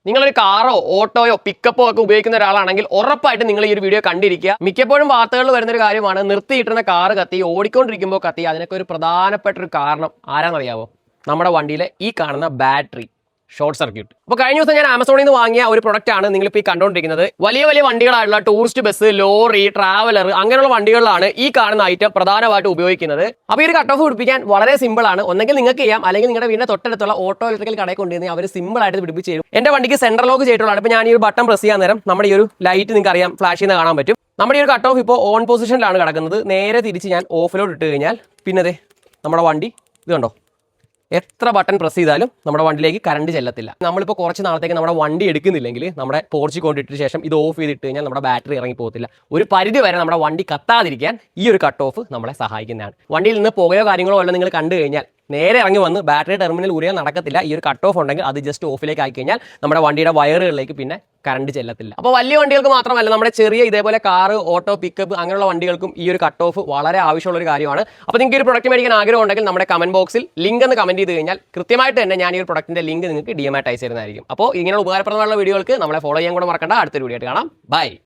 നിങ്ങളൊരു കാറോ ഓട്ടോയോ പിക്കപ്പോ ഒക്കെ ഉപയോഗിക്കുന്ന ഒരാളാണെങ്കിൽ ഉറപ്പായിട്ട് നിങ്ങൾ ഈ ഒരു വീഡിയോ കണ്ടിരിക്കുക. മിക്കപ്പോഴും വാർത്തകളിൽ വരുന്നൊരു കാര്യമാണ് നിർത്തിയിട്ടിരുന്ന കാറ് കത്തി, ഓടിക്കൊണ്ടിരിക്കുമ്പോൾ കത്തി. അതിനൊക്കെ ഒരു പ്രധാനപ്പെട്ട ഒരു കാരണം ആരാന്നറിയാവോ? നമ്മുടെ വണ്ടിയിലെ ഈ കാണുന്ന ബാറ്ററി ഷോർട്ട് സർക്യൂട്ട്. അപ്പോൾ കഴിഞ്ഞ ദിവസം ഞാൻ ആമസോണിൽ നിന്ന് വാങ്ങിയ ഒരു പ്രൊഡക്റ്റ് ആണ് നിങ്ങളിപ്പോൾ ഈ കണ്ടുകൊണ്ടിരിക്കുന്നത്. വലിയ വലിയ വണ്ടികളായിട്ടുള്ള ടൂറിസ്റ്റ് ബസ്, ലോറി, ട്രാവലർ അങ്ങനെയുള്ള വണ്ടികളിലാണ് ഈ കാണുന്ന ഐറ്റം പ്രധാനമായിട്ട് ഉപയോഗിക്കുന്നത്. അപ്പോൾ ഈ ഒരു കട്ട് ഓഫ് പിടിപ്പിക്കാൻ വളരെ സിമ്പിൾ ആണ്. ഒന്നെങ്കിൽ നിങ്ങൾക്ക് ചെയ്യാം, അല്ലെങ്കിൽ നിങ്ങളുടെ വീടിന്റെ തൊട്ടടുത്തുള്ള ഓട്ടോ ഇലക്ട്രിക്കൽ കടയിൽ കൊണ്ടുവന്ന് അവർ സിമ്പിൾ ആയിട്ട് പിടിപ്പിച്ച് തരും. എന്റെ വണ്ടിക്ക് സെൻട്രൽ ലോക്ക് ചെയ്തിട്ടുള്ളതാണ്. ഇപ്പോൾ ഞാൻ ഈ ഒരു ബട്ടൺ പ്രസ് ചെയ്യാൻ നേരം നമ്മുടെ ഈ ഒരു ലൈറ്റ് നിങ്ങൾക്ക് അറിയാം, ഫ്ലാഷ് ചെയ്യുന്ന കാണാൻ പറ്റും. നമ്മുടെ ഈ ഒരു കട്ട് ഓഫ് ഇപ്പോൾ ഓൺ പൊസിഷനിലാണ് കിടക്കുന്നത്. നേരെ തിരിച്ച് ഞാൻ ഓഫിലോട്ട് ഇട്ട് കഴിഞ്ഞാൽ പിന്നെ നമ്മുടെ വണ്ടി ഇത് കണ്ടോ, എത്ര ബട്ടൺ പ്രസ് ചെയ്താലും നമ്മുടെ വണ്ടിയിലേക്ക് കറണ്ട് ചെല്ലത്തില്ല. നമ്മളിപ്പോൾ കുറച്ച് നാളത്തേക്ക് നമ്മുടെ വണ്ടി എടുക്കുന്നില്ലെങ്കിൽ നമ്മുടെ പോർച്ചിൽ കൊണ്ടിട്ട ശേഷം ഇത് ഓഫ് ചെയ്തിട്ട് കഴിഞ്ഞാൽ നമ്മുടെ ബാറ്ററി ഇറങ്ങി പോകത്തില്ല. ഒരു പരിധി വരെ നമ്മുടെ വണ്ടി കത്താതിരിക്കാൻ ഈ ഒരു കട്ട് ഓഫ് നമ്മളെ സഹായിക്കുന്നതാണ്. വണ്ടിയിൽ നിന്ന് പുകയോ കാര്യങ്ങളോ വല്ല നിങ്ങൾ കണ്ടു കഴിഞ്ഞാൽ നേരെ ഇറങ്ങി വന്ന് ബാറ്ററി ടെർമിനൽ ഊരിയാൽ നടക്കത്തില്ല. ഈ ഒരു കട്ട് ഓഫ് ഉണ്ടെങ്കിൽ അത് ജസ്റ്റ് ഓഫിലേക്ക് ആക്കി കഴിഞ്ഞാൽ നമ്മുടെ വണ്ടിയുടെ വയറുകളിലേക്ക് പിന്നെ കറണ്ട് ചെല്ലത്തില്ല. അപ്പോൾ വലിയ വണ്ടികൾക്ക് മാത്രമല്ല, നമ്മുടെ ചെറിയ ഇതേപോലെ കാറ്, ഓട്ടോ, പിക്കപ്പ് അങ്ങനെയുള്ള വണ്ടികൾക്കും ഈ ഒരു കട്ട് ഓഫ് വളരെ ആവശ്യമുള്ള ഒരു കാര്യമാണ്. അപ്പോൾ നിങ്ങൾക്ക് ഒരു പ്രൊഡക്റ്റ് മേടിക്കാൻ ആഗ്രഹം ഉണ്ടെങ്കിൽ നമ്മുടെ കമന്റ് ബോക്സിൽ ലിങ്ക് എന്ന് കമന്റ് ചെയ്ത് കഴിഞ്ഞാൽ കൃത്യമായിട്ട് തന്നെ ഞാൻ ഈ ഒരു പ്രൊഡക്റ്റിന്റെ ലിങ്ക് നിങ്ങൾക്ക് DM ആയിട്ട് അയച്ചു തരുന്നതായിരിക്കും. അപ്പോൾ ഇങ്ങനെ ഉപകാരപ്രദമായുള്ള വീഡിയോകൾക്ക് നമ്മളെ ഫോളോ ചെയ്യാൻ കൂടെ മറക്കണ്ട. അടുത്തൊരു വീഡിയോ ആയിട്ട് കാണാം. ബൈ.